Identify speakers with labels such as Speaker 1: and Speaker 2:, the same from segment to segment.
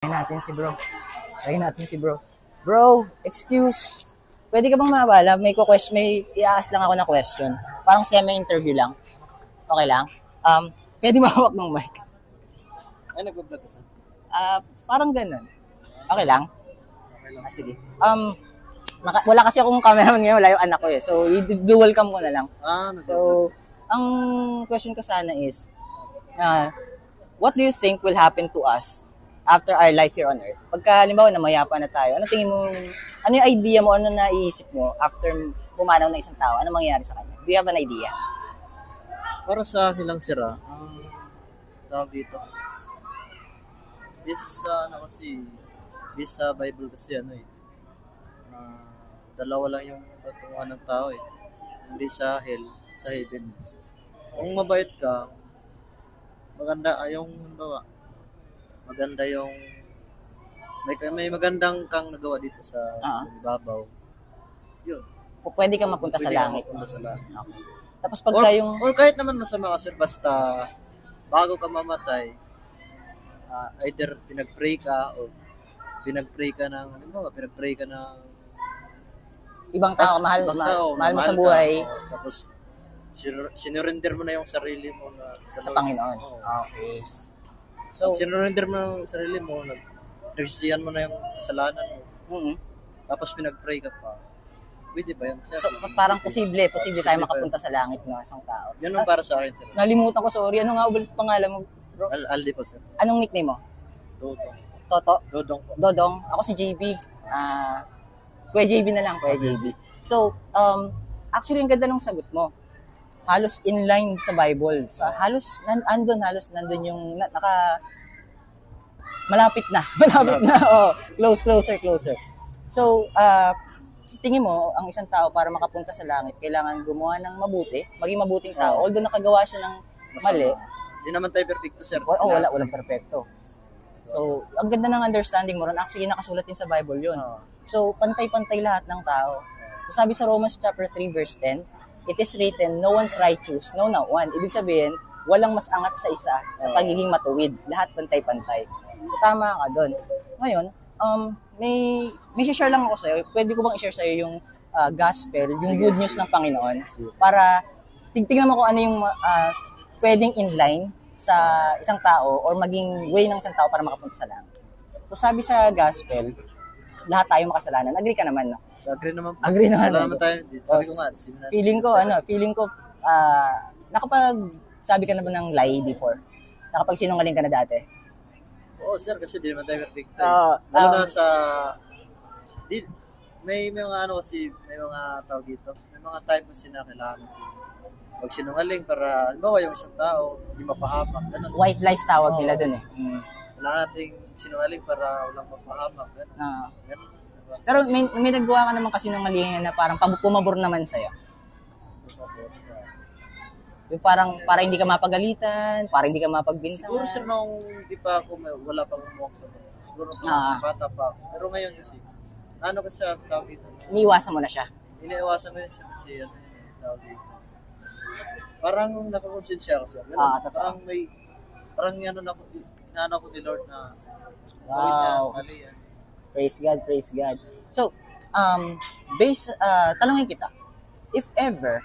Speaker 1: Tawagin natin si bro. Bro, excuse. Pwede ka bang mabala? May i-ask lang ako na question. Parang semi-interview lang. Okay lang? Pwede mahawak ng mic.
Speaker 2: Ay, nag-vlog ka, sir?
Speaker 1: Parang ganun. Okay lang? Sige. Wala kasi akong cameraman ngayon, wala yung anak ko eh. So, i-dual cam ko na lang. So, ang question ko sana is, what do you think will happen to us after our life here on Earth? Pagka, halimbawa, namayapa na tayo, ano tingin mo, ano yung idea mo, ano naiisip mo after pumanaw na isang tao? Ano mangyayari sa kanya? Do you have an idea?
Speaker 2: Para sa akin lang, sir, tawag dito. Sa Bible kasi, dalawa lang yung patunguhan ng tao eh. Hindi sa hell, sa heaven. Kung mabait ka, maganda yung may magandang kang nagawa dito sa ibabaw. Yun.
Speaker 1: Pwede kang mapunta sa langit. Okay. Tapos pagka
Speaker 2: or kahit naman masama ka, sir, basta bago ka mamatay, either pinag-pray ka o pinag-pray ka ng
Speaker 1: ibang tao, mahal mo sa buhay.
Speaker 2: Tapos, sinurrender mo na yung sarili mo
Speaker 1: sa Panginoon. Okay.
Speaker 2: So, sinurrender mo yung sarili mo, nagsisiyan mo na yung kasalanan mo.
Speaker 1: Mm-hmm.
Speaker 2: Tapos pinag-pray ka pa. Pwede ba yun, sir?
Speaker 1: So, parang posible tayo makapunta sa langit ng isang tao.
Speaker 2: Yan ang para sa akin, sir.
Speaker 1: Nalimutan ko, sorry. Ano nga ulit pangalan mo, bro?
Speaker 2: Aldi po, sir.
Speaker 1: Anong nickname mo?
Speaker 2: Dodong.
Speaker 1: Toto?
Speaker 2: Dodong po.
Speaker 1: Dodong. Ako si JB. Kuya JB na lang, Kuya JB. So, actually, ang ganda ng sagot mo. Halos inline sa Bible. So, halos nandun yung malapit na. Oh, closer. So, sa tingin mo, ang isang tao para makapunta sa langit, kailangan gumawa ng mabuti, maging mabuting tao. Although nakagawa siya ng mali.
Speaker 2: Hindi naman tayo perfecto, sir.
Speaker 1: Walang perfecto. So, ang ganda ng understanding mo ron. Actually, nakasulat din sa Bible yun. So, pantay-pantay lahat ng tao. So, sabi sa Romans chapter 3 verse 10, it is written, no one's righteous, no, not one. Ibig sabihin, walang mas angat sa isa sa pagiging matuwid. Lahat pantay-pantay. So, tama ka doon. Ngayon, may share lang ako sa'yo. Pwede ko bang i-share sa'yo yung gospel, yung good news ng Panginoon para tignan mo kung ano yung pwedeng inline sa isang tao or maging way ng isang tao para makapunta sa langit. So sabi sa gospel, lahat tayo makasalanan. Agree ka naman, no?
Speaker 2: Agree naman po.
Speaker 1: Agree naman.
Speaker 2: Wala naman tayo. Sabi ko nga.
Speaker 1: Feeling ko, sabi ka na ba ng lie before? Nakapagsinungaling ka na dati?
Speaker 2: Oo, sir, kasi di naman tayo perfect.
Speaker 1: Lalo
Speaker 2: na may mga tao dito. May mga time kasi na kailangan natin magsinungaling para, halimbawa yung isang tao, hindi mapahamak. Ganun.
Speaker 1: White lies tawag nila dun eh.
Speaker 2: Kailangan nating sinungaling para walang mapahamak. Ganun.
Speaker 1: Pero may nagawa ka naman kasi ng malingan na parang pumabor naman sa'yo. Yung parang para hindi ka mapagalitan, para hindi ka mapagbintangan.
Speaker 2: Siguro, sir, nung di pa ako, wala pang umuwak sa mga. Siguro bata pa ako. Pero ngayon kasi, kasi ang tawag dito?
Speaker 1: Iniiwasan mo na siya?
Speaker 2: Iniiwasan ko yun kasi tawag dito. Parang nakakonsensya ako, sir. Parang inaano ko ni Lord na mali yan.
Speaker 1: Praise God. So, talungin kita. If ever,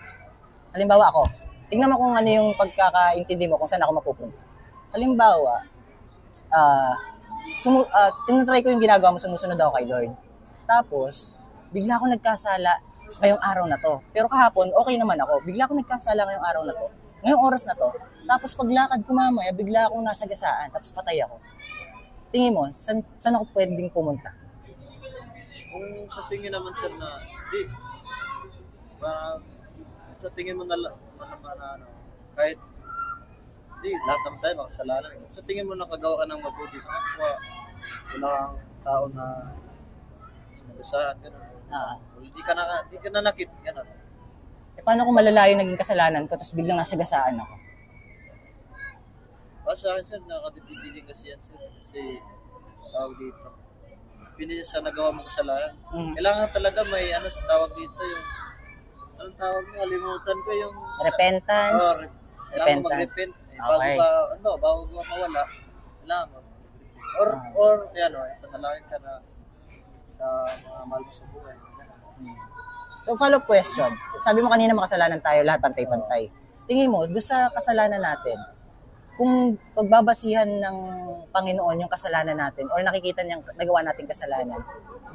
Speaker 1: halimbawa ako, tingnan mo kung ano yung pagkakaintindi mo kung saan ako mapupunta. Halimbawa, tinatry ko yung ginagawa mo, sumusunod ako kay Lord. Tapos, bigla ako nagkasala ngayong araw na to. Pero kahapon, okay naman ako. Bigla ako nagkasala ngayong araw na to. Ngayong oras na to. Tapos paglakad ko mamaya, bigla akong nasa gasaan. Tapos patay ako. Tingin mo, saan ako pwedeng pumunta?
Speaker 2: Kung sa tingin naman, sir, na sa tingin mo kahit lahat naman tayo makasalanan. Sa tingin mo nakagawa ka ng mabuti sa kapwa, wala kang tao na sinagasaan, gano'n. Hindi ka nanakit, gano'n.
Speaker 1: Paano kung malalayo naging kasalanan ko, tapos biglang nasagasaan ako?
Speaker 2: Para sa akin, sir, nakadipidin kasi yan, sir. Kasi, tawag dito. Hindi siya nagawa mong kasalanan. Kailangan talaga may, tawag dito, yung, anong tawag mo, alimutan ko yung...
Speaker 1: Repentance.
Speaker 2: Kailangan mag-repent. Bago ka mawala, kailangan mo. Or yan o, panalangin ka na sa mga mahal mo sa buhay.
Speaker 1: So, follow-up question. Sabi mo kanina makasalanan tayo, lahat pantay-pantay. Tingin mo, doon sa kasalanan natin, kung pagbabasihan ng Panginoon yung kasalanan natin or nakikita niyang nagawa natin kasalanan,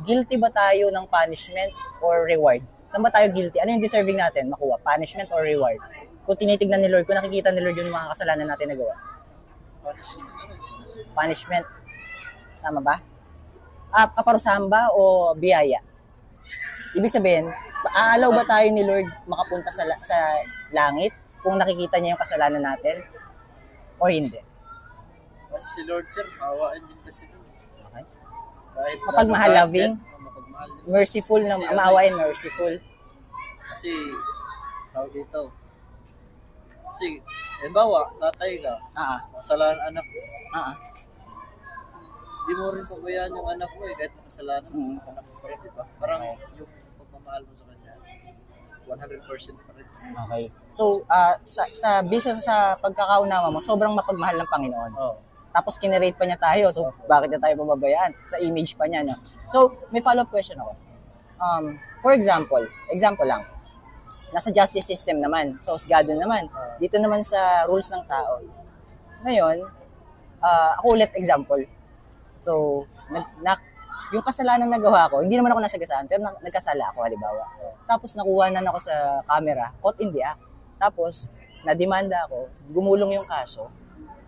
Speaker 1: guilty ba tayo ng punishment or reward? Saan ba tayo guilty? Ano yung deserving natin makuha? Punishment or reward? Kung tinitignan ni Lord, kung nakikita ni Lord yung mga kasalanan natin nagawa. Punishment. Tama ba? Kaparusahan ba o biyaya? Ibig sabihin, aalaw ba tayo ni Lord makapunta sa langit kung nakikita niya yung kasalanan natin or hindi?
Speaker 2: Kasi si Lord sir, maawain din kasi dun.
Speaker 1: Okay.
Speaker 2: Kahit
Speaker 1: Mapagmahal, loving,
Speaker 2: mapagmahal din.
Speaker 1: merciful, na maawain, merciful.
Speaker 2: Kasi, tawag dito. Kasi, halimbawa, tatay ka, kasalanan anak mo. Di mo rin pabayaan yung anak mo kahit makasalanan mo, anak mo pa rin, di ba? Parang yung pagmamahal mo sa kanya, 100% pa rin.
Speaker 1: Okay. So, bisa sa pagkakaunawa mo, sobrang mapagmahal ng Panginoon. Tapos kinirate pa niya tayo, so bakit niya tayo pababayaan? Sa image pa niya, no? So, may follow-up question ako. For example lang, nasa justice system naman, so husgado naman. Dito naman sa rules ng tao. Ngayon, ako ulit example. So, yung kasalanan na gawa ko, hindi naman ako nasagasaan, pero nagkasala ako, halimbawa. Tapos nakuhanan ako sa camera, caught in the act. Tapos, nademanda ako, gumulong yung kaso.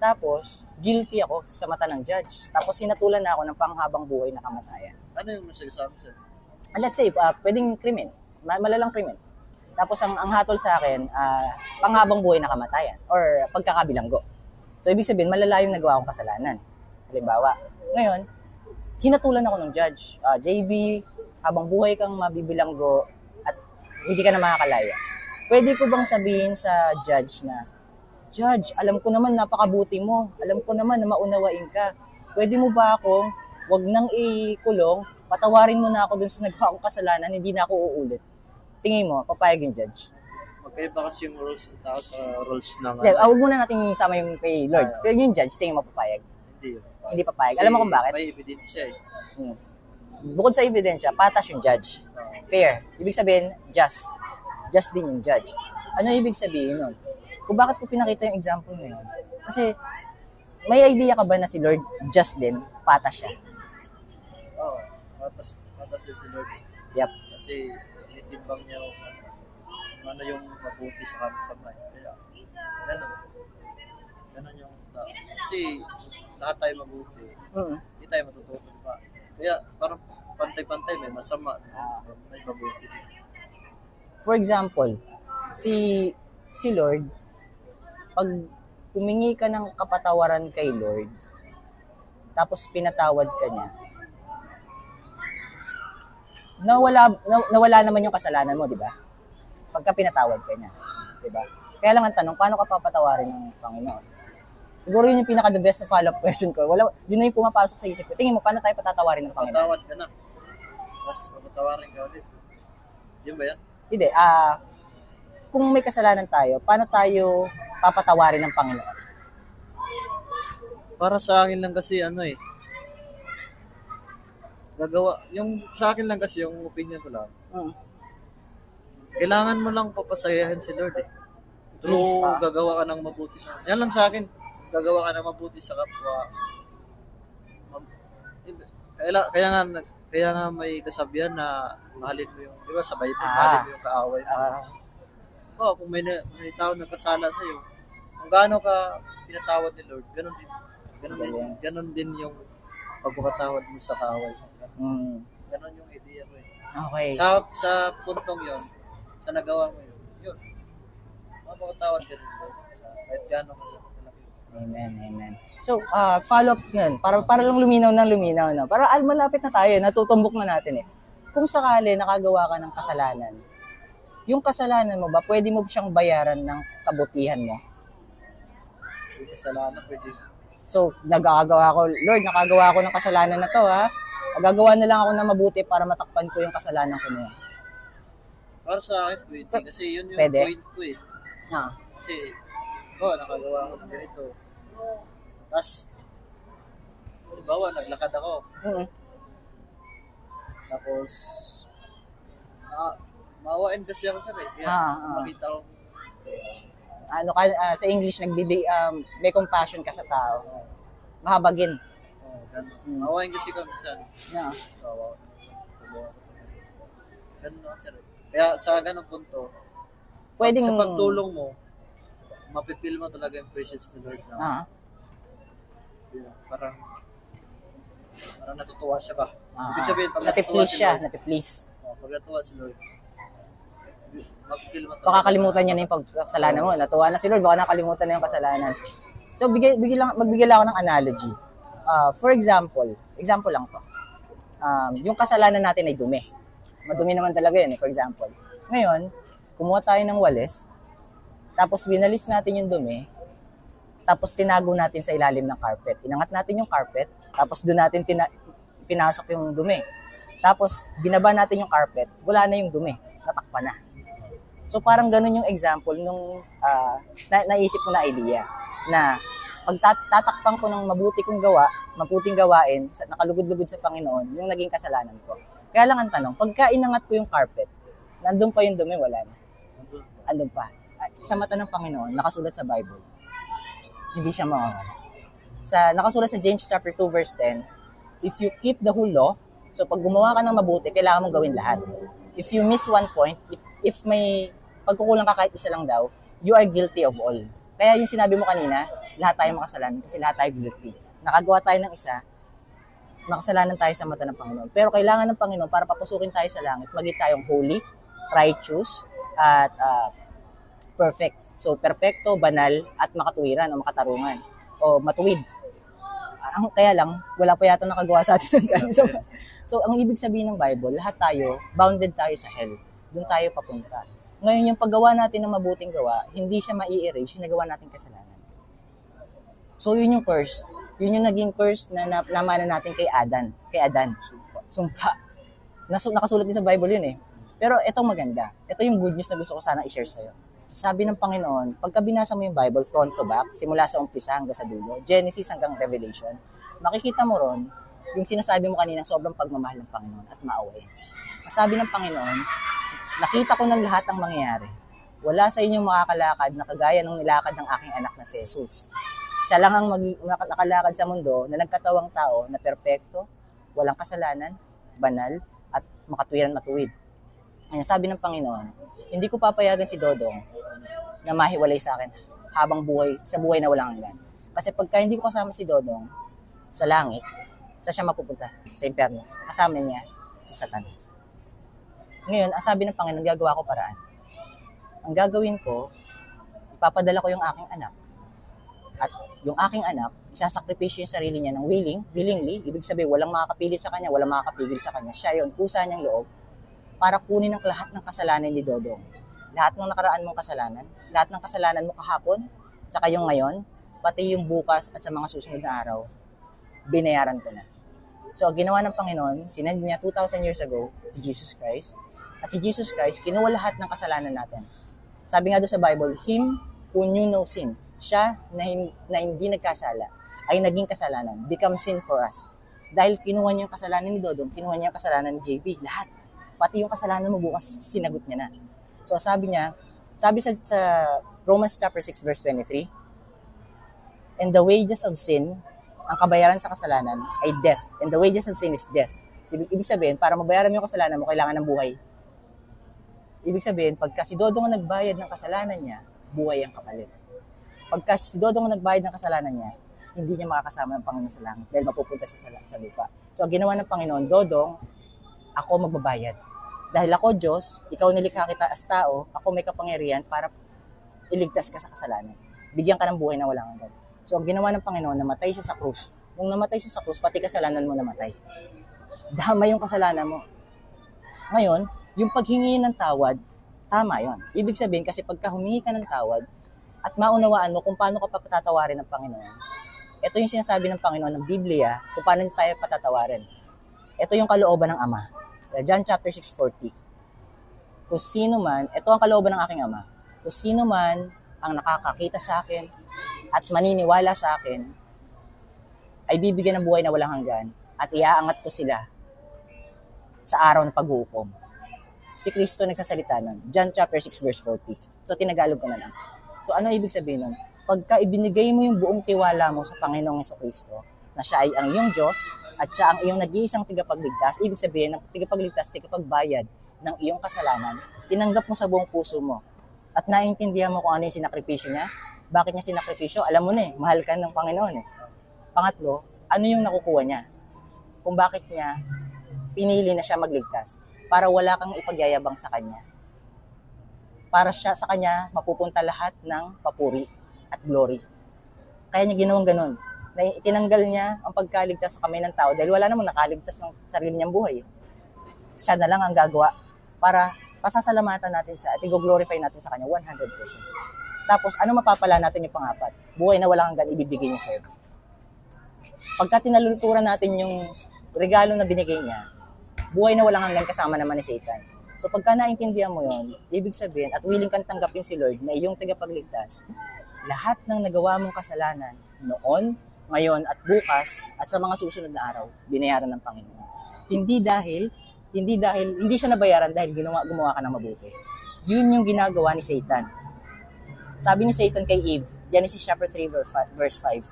Speaker 1: Tapos, guilty ako sa mata ng judge. Tapos, sinatulan na ako ng panghabang buhay na kamatayan.
Speaker 2: Ano yung nasagasaan sir?
Speaker 1: Let's say, pwedeng krimen, malalang krimen. Tapos, ang hatol sa akin, panghabang buhay na kamatayan or pagkakabilanggo. So, ibig sabihin, malala yung nagawa kong kasalanan. Halimbawa, ngayon, hinatulan ako ng judge. JB, habang buhay kang mabibilanggo at hindi ka na makakalaya. Pwede ko bang sabihin sa judge na, Judge, alam ko naman napakabuti mo. Alam ko naman na maunawain ka. Pwede mo ba akong wag nang ikulong, patawarin mo na ako dun sa nagawa kong kasalanan, hindi na ako uulit. Tingin mo, papayag yung judge?
Speaker 2: Magkaiba kasi yung rules ng tao sa rules ng...
Speaker 1: Huwag muna natin sama yung kay Lord. Pero yung judge, tingin mo papayag? Hindi papayag. Alam mo kung bakit?
Speaker 2: May ebidensya
Speaker 1: Bukod sa ebidensya, patas yung judge. Fair. Ibig sabihin, just. Just din yung judge. Ano ibig sabihin nun? Kung bakit ko pinakita yung example na yun? Kasi, may idea ka ba na si Lord just din, patas siya?
Speaker 2: Oo. Patas din si Lord.
Speaker 1: Yep.
Speaker 2: Kasi, tinitimbang niya ano yung mabuti sa kamay. Kaya, ganun yung tao. Kasi, lahat tayo mabuti. Hindi tayo matutunan pa. Kaya, parang pantay-pantay, may masama. May mabuti.
Speaker 1: For example, si Lord, pag humingi ka ng kapatawaran kay Lord, tapos pinatawad ka niya, nawala naman yung kasalanan mo, di ba? Pagka pinatawad ka niya, di ba? Kaya lang ang tanong, paano ka papatawarin ng Panginoon? Siguro yun yung pinaka-the best na follow-up question ko. Yun na yung pumapasok sa isip ko. Tingin mo, paano tayo patatawarin ng Panginoon?
Speaker 2: Patawad ka na. Tapos papatawarin ka ulit. Yun ba yan?
Speaker 1: Hindi. Kung may kasalanan tayo, paano tayo papatawarin ng Panginoon?
Speaker 2: Para sa akin lang kasi yung sa akin lang kasi yung opinion ko lang. Kailangan mo lang papasayahin si Lord True, gagawa ka ng mabuti sa kanya. Yan lang sa akin. Gagawa ka ng mabuti sa kapwa. Kaya nga may kasabihan na mahalin mo yung, di ba, sa Bible, mahalin mo yung kaaway mo. Kung may tao nagkasala sa'yo, kung gaano ka pinatawad ni Lord, ganun din yung pagpapatawad mo sa kaaway mo. Ganun yung idea ko
Speaker 1: Okay.
Speaker 2: Sa puntong yon, sa nagawa mo yun, mapapatawad ka rin Lord. Kahit gaano ka lang.
Speaker 1: Amen. So, follow up nun, para lang luminaw, no? Para malapit na tayo, natutumbok na natin Kung sakali nakagawa ka ng kasalanan, yung kasalanan mo ba, pwede mo siyang bayaran ng kabutihan mo?
Speaker 2: Yung kasalanan, pwede.
Speaker 1: So, nakagawa ko ng kasalanan na to, ha? Gagawa na lang ako ng mabuti para matakpan ko yung kasalanan ko na yun.
Speaker 2: Para sa akin, pwede. Kasi yun yung
Speaker 1: Pwede?
Speaker 2: point ko Kasi, nakagawa ko ng ganito. Tapos, halimbawa, naglakad ako.
Speaker 1: Mm.
Speaker 2: Tapos, maawain kasi ako sir eh. Kaya makita ko.
Speaker 1: Sa English, may compassion ka sa tao. Mahabagin.
Speaker 2: Ganun. Maawain kasi ko minsan.
Speaker 1: Yeah.
Speaker 2: Ganun ako sir. Kaya sa ganung punto,
Speaker 1: Pwedeng...
Speaker 2: sa pagtulong mo, mapipil mo talaga yung presence ni Lord na. Parang natutuwa siya ba? Ibig sabihin, pag natutuwa si Lord,
Speaker 1: natiplease.
Speaker 2: Pag natutuwa si Lord, mapipil mo talaga.
Speaker 1: Baka kalimutan niya na yung pagkasalanan mo. Natuwa na si Lord, baka nakalimutan na yung kasalanan. So, magbigay lang ako ng analogy. For example lang to. Yung kasalanan natin ay dumi. Madumi naman talaga yun, for example. Ngayon, kumuha tayo ng walis, tapos winalis natin yung dumi, tapos tinago natin sa ilalim ng carpet. Inangat natin yung carpet, tapos doon natin pinasok yung dumi. Tapos, binaba natin yung carpet, wala na yung dumi, natakpan na. So, parang ganun yung example nung naisip ko na idea, na pag tatakpan ko ng mabuting gawain, nakalugod-lugod sa Panginoon, yung naging kasalanan ko. Kaya lang ang tanong, pagka inangat ko yung carpet, nandun pa yung dumi, wala na. Andun pa. Sa mata ng Panginoon, nakasulat sa Bible, hindi siya mawawala. Nakasulat sa James chapter 2 verse 10, if you keep the whole law, so pag gumawa ka ng mabuti, kailangan mong gawin lahat. If you miss one point, if may pagkukulang ka kahit isa lang daw, you are guilty of all. Kaya yung sinabi mo kanina, lahat tayo makasalanan kasi lahat tayo guilty. Nakagawa tayo ng isa, makasalanan tayo sa mata ng Panginoon. Pero kailangan ng Panginoon para papasukin tayo sa langit, maging tayong holy, righteous, at perfect. So, perfecto, banal, at makatuwiran o makatarungan. O matuwid. Kaya lang, wala pa yata nakagawa sa atin ng ganun. So, ang ibig sabihin ng Bible, lahat tayo, bounded tayo sa hell. Doon tayo papunta. Ngayon, yung paggawa natin ng mabuting gawa, hindi siya mai-erase yung nagawa natin kasalanan. So, yun yung curse. Yun yung naging curse na namana natin kay Adan. Sumpa. Nakasulat din sa Bible yun eh. Pero itong maganda. Ito yung good news na gusto ko sana i-share sa'yo. Sabi ng Panginoon, pagka binasa mo yung Bible front to back, simula sa umpisa hanggang sa dulo, Genesis hanggang Revelation, makikita mo ron yung sinasabi mo kanina, sobrang pagmamahal ng Panginoon at maawain. Sabi ng Panginoon, nakita ko ng lahat ng mangyayari. Wala sa inyong makakalakad na kagaya ng nilakad ng aking anak na si Jesus. Siya lang ang nakalakad sa mundo na nagkatawang tao na perpekto, walang kasalanan, banal, at makatuwiran matuwid. Ngayon, sabi ng Panginoon, hindi ko papayagan si Dodong na mahiwalay sa akin habang sa buhay na walang hanggan. Kasi pagka hindi ko kasama si Dodong sa langit, saan siya mapupunta? Sa impyerno. Kasama niya si Satanas. Ngayon, ang sabi ng Panginoon, gagawa ko paraan. Ang gagawin ko, ipapadala ko yung aking anak. At yung aking anak, isasakripisyo yung sarili niya ng willingly, ibig sabihin, walang makakapili sa kanya, walang makakapigil sa kanya. Siya yun, kusa niyang loob, para kunin ang lahat ng kasalanan ni Dodong. Lahat ng nakaraan mong kasalanan, lahat ng kasalanan mo kahapon, tsaka yung ngayon, pati yung bukas at sa mga susunod na araw, binayaran ko na. So, ginawa ng Panginoon, sinend niya 2,000 years ago, si Jesus Christ. At si Jesus Christ, kinuha lahat ng kasalanan natin. Sabi nga doon sa Bible, Him who knew no sin, siya na hindi nagkasala, ay naging kasalanan, become sin for us. Dahil kinuha niya yung kasalanan ni Dodong, kinuha niya yung kasalanan ni JB, lahat. Pati yung kasalanan mo bukas, sinagot niya na. So sabi sa Romans chapter 6 verse 23, and the wages of sin, ang kabayaran sa kasalanan ay death. And the wages of sin is death. Ibig sabihin, para mabayaran mo yung kasalanan mo, kailangan ng buhay. Ibig sabihin, pagka si Dodong ang nagbayad ng kasalanan niya, buhay ang kapalit. Pagka si Dodong ang nagbayad ng kasalanan niya, hindi niya makakasama ng Panginoon sa langit dahil mapupunta siya sa lupa. So, ang ginawa ng Panginoon, Dodong, ako magbabayad. Dahil ako, Diyos, ikaw nilikha kita as tao, ako may kapangyarihan para iligtas ka sa kasalanan. Bigyan ka ng buhay na walang hanggan. So, ang ginawa ng Panginoon, namatay siya sa krus. Nung namatay siya sa krus, pati kasalanan mo namatay. Dama yung kasalanan mo. Ngayon, yung paghingi ng tawad, tama yon. Ibig sabihin, kasi pagka humingi ka ng tawad, at maunawaan mo kung paano ka patatawarin ng Panginoon, ito yung sinasabi ng Panginoon ng Biblia, kung paano tayo patatawarin. Ito yung kalooban ng Ama. John chapter 6:40. Kung sino man, ito ang kalooban ng aking Ama. Kung sino man ang nakakakita sa akin at maniniwala sa akin, ay bibigyan ng buhay na walang hanggan at iaangat ko sila sa araw ng paghuhukom. Si Kristo nagsasalita nun. John chapter 6 verse 40. So tinagalog ko na lang. So ano ibig sabihin nun? Pagka ibinigay mo yung buong tiwala mo sa Panginoong Jesucristo, na siya ay ang iyong Diyos at siya ang iyong nag-iisang tigapagligtas, ibig sabihin ng tigapagligtas, tigapagbayad ng iyong kasalanan, tinanggap mo sa buong puso mo at naiintindihan mo kung ano yung sinakripisyo niya. Bakit niya sinakripisyo? Alam mo na eh, mahal ka ng Panginoon eh. Pangatlo, ano yung nakukuha niya? Kung bakit niya pinili na siya magligtas? Para wala kang ipagyayabang sa Kanya. Para siya sa Kanya mapupunta lahat ng papuri at glory. Kaya niya ginawang ganun. Na itinanggal niya ang pagkaligtas sa kamay ng tao dahil wala namang nakaligtas ng sarili niyang buhay. Siya na lang ang gagawa para pasasalamatan natin siya at i-glorify natin sa Kanya 100%. Tapos, ano mapapala natin yung pang-apat? Buhay na walang hanggan ibibigay niya sa'yo. Pagka tinaluluturan natin yung regalo na binigay niya, buhay na walang hanggan kasama naman ni Satan. So pagka naintindihan mo yon, ibig sabihin at willing kang tanggapin si Lord na iyong tagapagligtas, lahat ng nagawa mong kasalanan noon, ngayon at bukas at sa mga susunod na araw, binayaran ng Panginoon. Hindi siya nabayaran dahil gumawa ka ng mabuti. Yun yung ginagawa ni Satan. Sabi ni Satan kay Eve, Genesis chapter 3 verse 5.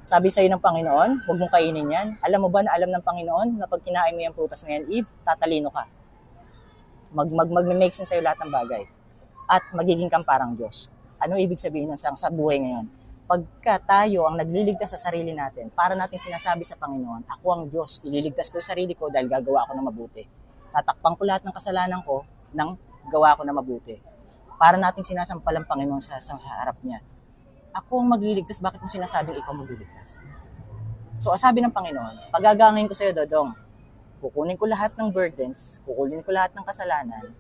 Speaker 1: Sabi sa'yo ng Panginoon, huwag mong kainin yan. Alam mo ba na alam ng Panginoon na pag kinain mo yung prutas na yan, Eve, tatalino ka. Mag-make sense sa'yo lahat ng bagay. At magiging kang parang Diyos. Ano ibig sabihin nun sa buhay ngayon? Pagka tayo ang nagliligtas sa sarili natin, para natin sinasabi sa Panginoon, ako ang Diyos, ililigtas ko yung sarili ko dahil gagawa ako ng mabuti. Tatakpang ko lahat ng kasalanan ko nang gawa ko ng mabuti. Para natin sinasampal ang Panginoon sa harap niya. Ako ang magliligtas, bakit mo sinasabing ikaw magliligtas? So, sabi ng Panginoon, pagagangin ko sa iyo, Dodong, kukunin ko lahat ng burdens, kukunin ko lahat ng kasalanan,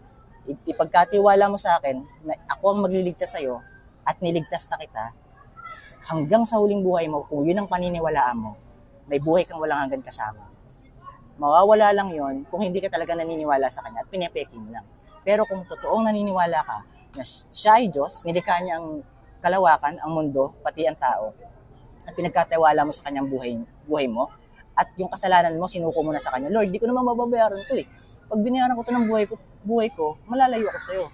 Speaker 1: ipagkatiwala mo sa akin na ako ang magliligtas sa iyo at niligtas na kita, hanggang sa huling buhay mo, kung yun ang paniniwalaan mo, may buhay kang walang hanggan kasama. Mawawala lang yon kung hindi ka talaga naniniwala sa Kanya at pinapeking lang. Pero kung totoong naniniwala ka na siya ay Diyos, nilikha niya ang kalawakan, ang mundo, pati ang tao, at pinagkatiwala mo sa Kanyang buhay mo, at yung kasalanan mo, sinuko mo na sa Kanya, Lord, di ko naman mababayaran ito eh. Pag binayaran ko ito ng buhay ko, malalayo ako sa iyo.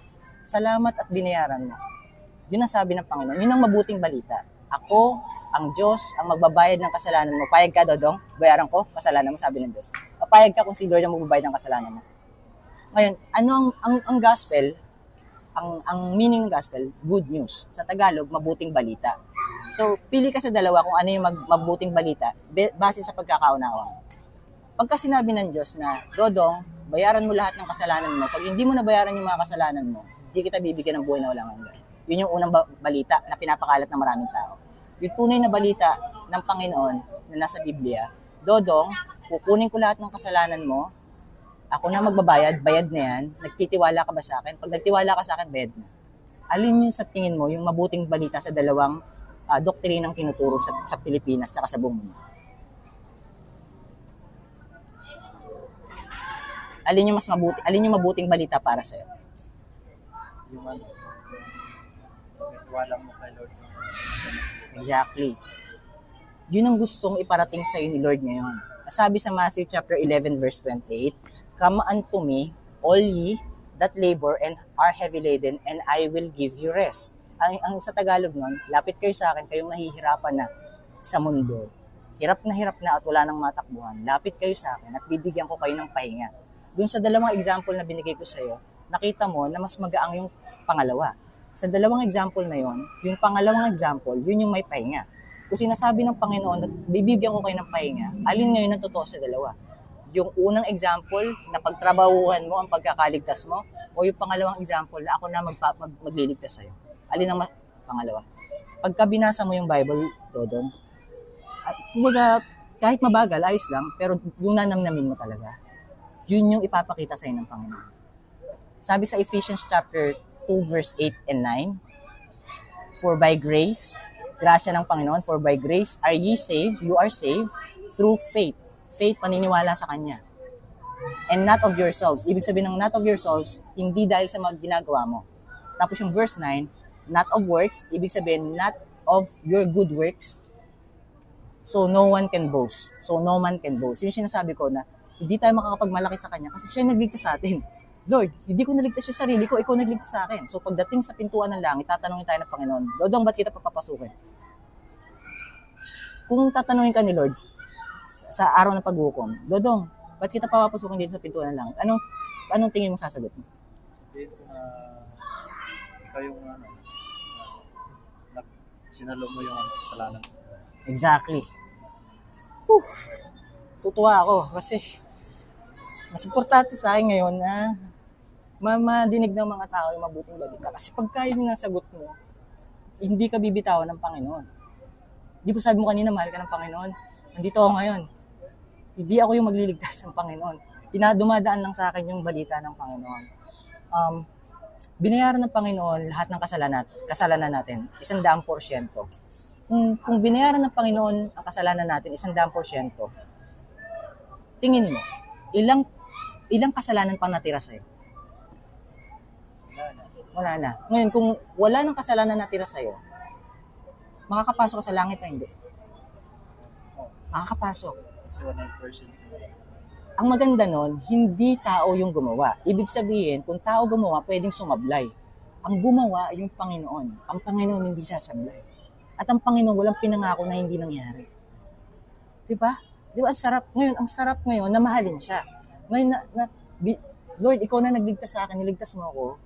Speaker 1: Salamat at binayaran mo. Yun ang sabi ng Panginoon. Yun ang mabuting balita. Ako, ang Diyos, ang magbabayad ng kasalanan mo. Payag ka, Dodong? Bayaran ko, kasalanan mo, sabi ng Diyos. Papayag ka kung si Lord ang magbabayad ng kasalanan mo. Ngayon, ang gospel, ang meaning ng gospel, good news. Sa Tagalog, mabuting balita. So, pili ka sa dalawa kung ano yung mabuting balita base sa pagkakaunawa. Pagka sinabi ng Diyos na, Dodong, bayaran mo lahat ng kasalanan mo. Pag hindi mo nabayaran yung mga kasalanan mo, hindi kita bibigyan ng buhay na walang hanggan. Yun yung unang balita na pinapakalat ng maraming tao. Yung tunay na balita ng Panginoon na nasa Biblia, Dodong, kukunin ko lahat ng kasalanan mo, ako na magbabayad, bayad na yan, nagtitiwala ka ba sa akin? Pag nagtiwala ka sa akin, bayad na. Alin yun sa tingin mo, yung mabuting balita sa dalawang doktrinang tinuturo sa Pilipinas at sa buong mundo? Alin yung mabuting balita para sa'yo?
Speaker 2: Yung nagtiwala mo kay Lord.
Speaker 1: Exactly. Yun ang gustong iparating sa'yo ni Lord ngayon. Sabi sa Matthew chapter 11 verse 28, Come unto me, all ye that labor and are heavy laden, and I will give you rest. Ang sa Tagalog nun, lapit kayo sa akin, kayong nahihirapan na sa mundo. Hirap na at wala nang matakbuhan. Lapit kayo sa akin at bibigyan ko kayo ng pahinga. Doon sa dalawang example na binigay ko sa iyo, nakita mo na mas magaang yung pangalawa. Sa dalawang example na yon, yung pangalawang example, yun yung may pahinga. Kung sinasabi ng Panginoon na bibigyan ko kayo ng pahinga, alin ngayon ang totoo sa dalawa? Yung unang example na pagtrabahuhan mo ang pagkakaligtas mo, o yung pangalawang example na ako na magliligtas sa'yo? Alin ang pangalawa? Pagka binasa mo yung Bible, Dodong, kumbaga, kahit mabagal, ayos lang, pero yung nanamnamin mo talaga, yun yung ipapakita sa'yo ng Panginoon. Sabi sa Ephesians chapter 2 verse 8 and 9, For by grace, grasya ng Panginoon, for by grace are ye saved, you are saved through faith. Faith, paniniwala sa Kanya. And not of yourselves. Ibig sabihin ng not of yourselves, hindi dahil sa mga ginagawa mo. Tapos yung verse 9, not of works, ibig sabihin not of your good works, So no one can boast. So no man can boast. Yung sinasabi ko na hindi tayo makakapagmalaki sa Kanya kasi siya yung nagligtas sa atin. Lord, hindi ko naligtas yung sarili ko, ikaw nagligtas sa akin. So pagdating sa pintuan ng langit, tatanungin tayo ng Panginoon, Dodong, ba't kita papapasukin? Kung tatanungin ka ni Lord sa araw ng paghukom, Dodong, ba't kita papapasukin dito sa pintuan ng langit? Anong tingin mo sasagot mo?
Speaker 2: Sabihin ko na ikaw yung sinalo mo yung kasalanan.
Speaker 1: Exactly. Whew. Tutuwa ako kasi mas importante sa akin ngayon na madinig ng mga tao yung mabuting balita. Kasi pagka yung nasagot mo, hindi ka bibitawan ng Panginoon. Di ba sabi mo kanina, mahal ka ng Panginoon? Nandito ako ngayon. Hindi ako yung magliligtas ng Panginoon. Dumadaan lang sa akin yung balita ng Panginoon. Binayaran ng Panginoon lahat ng kasalanan natin, 100%. Kung binayaran ng Panginoon ang kasalanan natin, 100%, tingin mo, ilang kasalanan pang natira sa'yo? Wala na. Ngayon, kung wala ng kasalanan natira sa'yo, makakapasok ka sa langit o hindi? Makakapasok.
Speaker 2: Kasi 100%.
Speaker 1: Ang maganda nun, hindi tao yung gumawa. Ibig sabihin, kung tao gumawa, pwedeng sumablay. Ang gumawa, yung Panginoon. Ang Panginoon hindi sasablay. At ang Panginoon, walang pinangako na hindi nangyari. Diba? Diba, ang sarap ngayon na mahalin siya. Ngayon, Lord, ikaw na nagligtas sa akin, niligtas mo ako.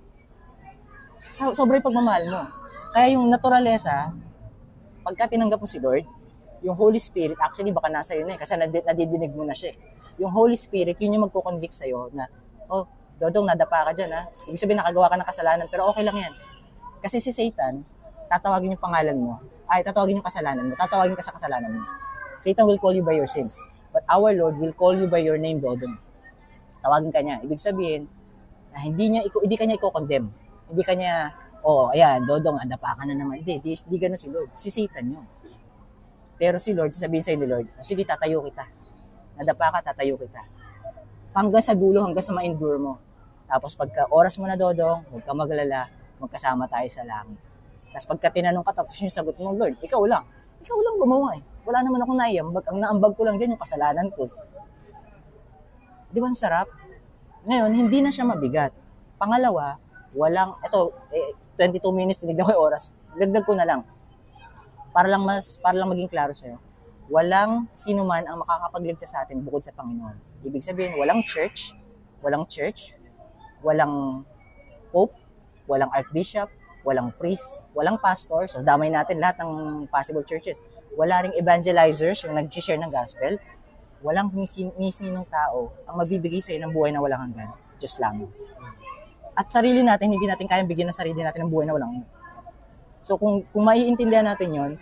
Speaker 1: Sobrang pagmamahal mo. Kaya yung naturalesa, pagka tinanggap mo si Lord, yung Holy Spirit, actually baka nasa iyo na kasi nadidinig mo na siya. Yung Holy Spirit, yun yung magko-convict sa'yo na, oh, Dodong, nadapa ka dyan, ha? Ibig sabihin, nakagawa ka ng kasalanan, pero okay lang yan. Kasi si Satan, tatawagin yung pangalan mo, tatawagin yung kasalanan mo, tatawagin ka sa kasalanan mo. Satan will call you by your sins, but our Lord will call you by your name, Dodong. Tawagin ka niya. Ibig sabihin, na hindi ka niya i-condemn. Hindi ka niya, ayan, Dodong, nadapa ka na naman. Hindi ganun si Lord. Si Satan yun. Pero si Lord, sabihin sa'yo ni Lord, sige, tatayo kita. Nadapa ka, tatayo kita. Hanggang sa dulo, hanggang sa ma-endure mo. Tapos pagka oras mo na, Dodong, huwag ka maglala, magkasama tayo sa langit. Tapos pagka tinanong ka, tapos yung sagot mo, Lord, ikaw lang gumawa eh. Wala naman akong naiambag. Ang naambag ko lang dyan yung kasalanan ko. Di ba ang sarap? Ngayon, hindi na siya mabigat. Pangalawa, 22 minutes, tinignan ko yung oras. Dagdag ko na lang. Para lang maging klaro sa'yo. Walang sino man ang makakapagligtas sa atin bukod sa Panginoon. Ibig sabihin, walang church, walang pope, walang archbishop, walang priest, walang pastor. So, damay natin lahat ng possible churches. Wala ring evangelizers yung nag-share ng gospel. Walang sinong tao ang magbibigay sa'yo ng buhay na walang hanggan. Diyos lang. At sarili natin, hindi natin kayang bigyan ng sarili natin ng buhay na walang hanggan. So, kung maiintindihan natin yon,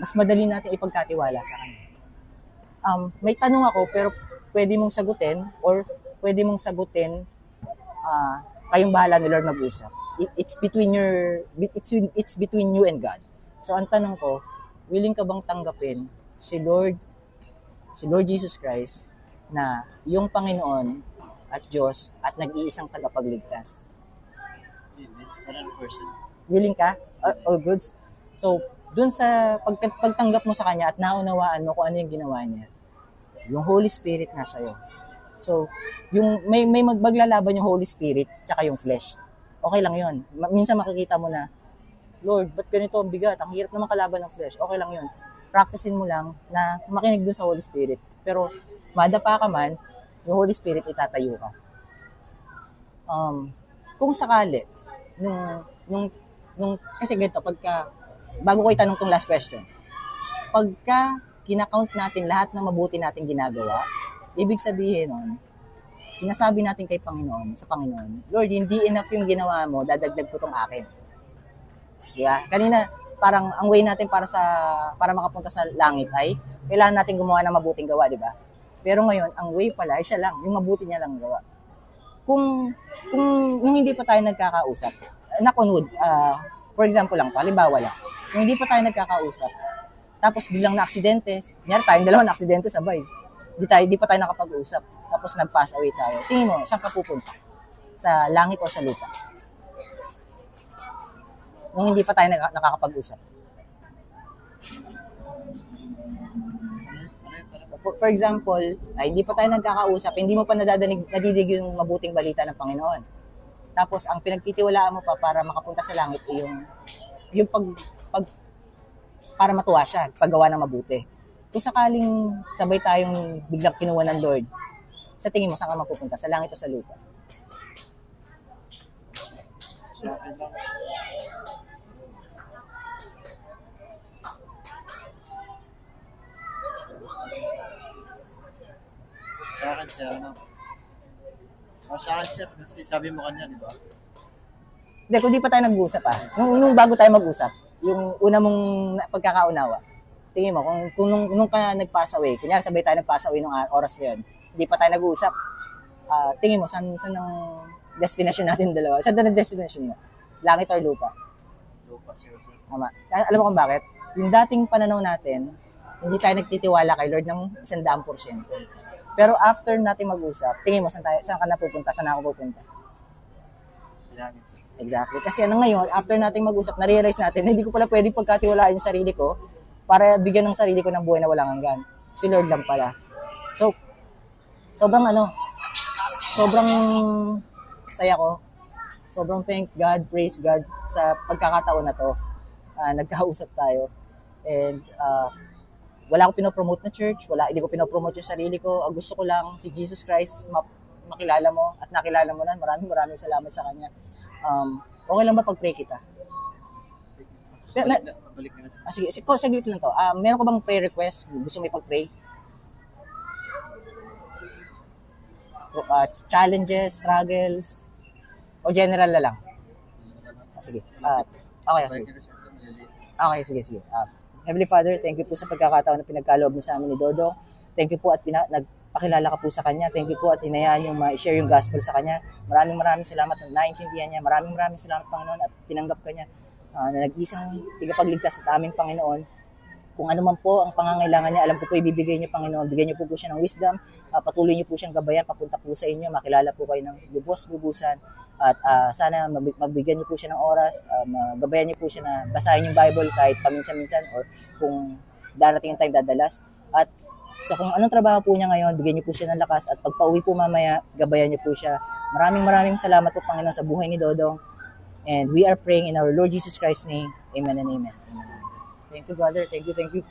Speaker 1: mas madali natin ipagkatiwala sa Kanya. May tanong ako, pero pwede mong sagutin, kayong bahala ni Lord mag-usap. It's between you and God. So, ang tanong ko, willing ka bang tanggapin si Lord Jesus Christ na yung Panginoon at Diyos at nag-iisang tagapagligtas?
Speaker 2: 100%.
Speaker 1: Willing ka? All goods? So, dun sa pagtanggap mo sa Kanya at naunawaan mo kung ano yung ginawa niya, yung Holy Spirit nasa iyo. So, yung may maglalaban yung Holy Spirit tsaka yung flesh. Okay lang yun. Minsan makikita mo na, Lord, ba't ganito ang bigat? Ang hirap naman kalaban ng flesh. Okay lang yun. Practicein mo lang na makinig dun sa Holy Spirit. Pero, madapa ka man, yung Holy Spirit itatayo ka. Kung sakali, kasi ganito, bago ko itanong tong last question, pagka kinakount natin lahat ng mabuti natin ginagawa, ibig sabihin nun, sinasabi natin kay Panginoon, sa Panginoon, Lord, hindi enough yung ginawa mo, dadagdag ko tong akin. Diba? Kanina, parang ang way natin para makapunta sa langit ay kailangan natin gumawa ng mabuting gawa, di ba? Pero ngayon, ang way pala ay siya lang, yung mabuti niya lang gawa. Kung nung hindi pa tayo nagkakausap, knock on wood, for example lang, halimbawa lang, nung hindi pa tayo nagkakausap, tapos biglang na-aksidente, kunyari tayong dalawa na-aksidente sabay, di pa tayo nakapag-usap, tapos nag-pass away tayo. Tingin mo, saan ka pupunta? Sa langit o sa lupa? Nung hindi pa tayo nakakapag-usap. for example, ay hindi pa tayo nagkakausap, hindi mo pa nadidig yung mabuting balita ng Panginoon. Tapos ang pinagtitiwalaan mo pa para makapunta sa langit ay yung para matuwa siya, paggawa ng mabuti. Kung sakaling sabay tayong biglang kinuha ng Lord, sa tingin mo saan ka mapupunta? Sa langit o sa lupa?
Speaker 2: Sa akin lang. Sa akin siya, ano? Sa akin siya, kasi sabi mo kanya, di ba?
Speaker 1: Hindi, kung di pa tayo nag-uusap nung bago tayo mag-usap, yung una mong pagkakaunawa, tingin mo, kung nung ka nag-pass away, kunyari sabay tayo nag-pass away nung oras na yun, hindi pa tayo nag-uusap, tingin mo, saan ang destination natin dalawa? Saan ang destination mo? Langit or lupa?
Speaker 2: Lupa siya.
Speaker 1: Tama. Alam mo kung bakit? Yung dating pananaw natin, hindi tayo nagtitiwala kay Lord ng 100%. Pero after natin mag-usap, tingin mo, saan ka napupunta? Saan ako pupunta?
Speaker 2: Langit siya.
Speaker 1: Exactly. Kasi ngayon, after nating mag-usap, na-realize natin, hindi ko pala pwedeng pagkatiwalaan yung sarili ko para bigyan ng sarili ko ng buhay na walang hanggan. Si Lord lang pala. So, sobrang saya ko. Sobrang thank God, praise God sa pagkakataon na to. Nagkausap tayo. And wala akong pinopromote na church, hindi ko pinopromote yung sarili ko. Gusto ko lang si Jesus Christ makilala mo at nakilala mo na. Maraming salamat sa Kanya. Okay lang ba pag-pray kita?
Speaker 2: Balik na siya.
Speaker 1: Sige, saglit lang to. Meron ka bang prayer request? Gusto mo ipag-pray? Challenges, struggles, o general na lang? Sige. Okay. Okay, sige. Heavenly Father, thank you po sa pagkakataon na pinagkaloob mo sa amin ni Dodo. Thank you po at nagpakilala ka po sa kanya. Thank you po at hinayaan yung ma-share yung gospel sa kanya. Maraming salamat na naintindihan niya. Maraming salamat, Panginoon, at tinanggap ka niya na nag-isang tigapagligtas sa aming Panginoon. Kung ano man po ang pangangailangan niya, alam ko po ibibigay niyo, Panginoon. Bigyan niyo po siya ng wisdom. Patuloy niyo po siyang gabayan papunta po sa inyo. Makilala po kayo ng lubos-lubusan. At sana mabigyan niyo po siya ng oras. Magabayan niyo po siya na basahin yung Bible kahit paminsan-minsan or kung darating yung time dadalas. At kung anong trabaho po niya ngayon, bigyan niyo po siya ng lakas. At pag pauwi po mamaya, gabayan niyo po siya. Maraming salamat po, Panginoon, sa buhay ni Dodong. And we are praying in our Lord Jesus Christ's name. Amen and amen. Thank you, brother. Thank you.